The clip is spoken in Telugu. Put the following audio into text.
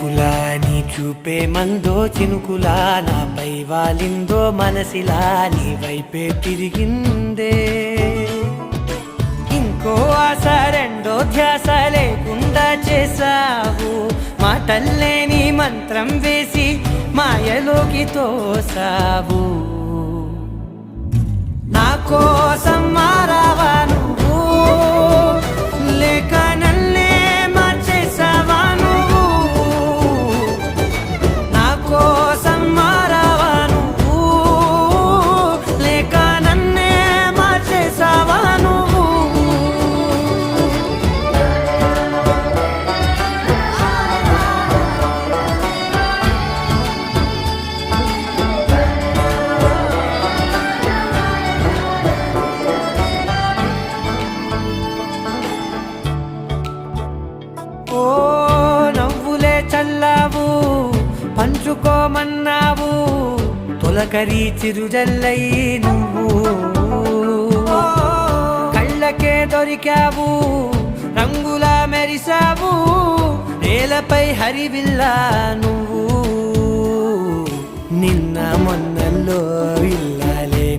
చూపులా నీ చూపే మందో చినుకులా నాపై వాలిందో మనసిలా నీ వైపే తిరిగిందే ఇంకో ఆశ రెండో ధ్యాస లేకుండా చేసావు మాటల్లే నీ మంత్రం వేసి మాయలోకి తోసావు నా కోసం మారావా నువ్వు లేక నన్నే మార్చేసావా నువ్వు నా కోసం మారావా నువ్వు లేక నన్నే మార్చేసావా నువ్వు ఓ నవ్వులే చల్లావు పంచుకోమన్నావు తొలకరి చిరుజల్లై నువ్వు కళ్ళకే దొరికావు రంగులా మెరిసావు నేలపై హరివిల్లా నువ్వు నిన్న మొన్నల్లో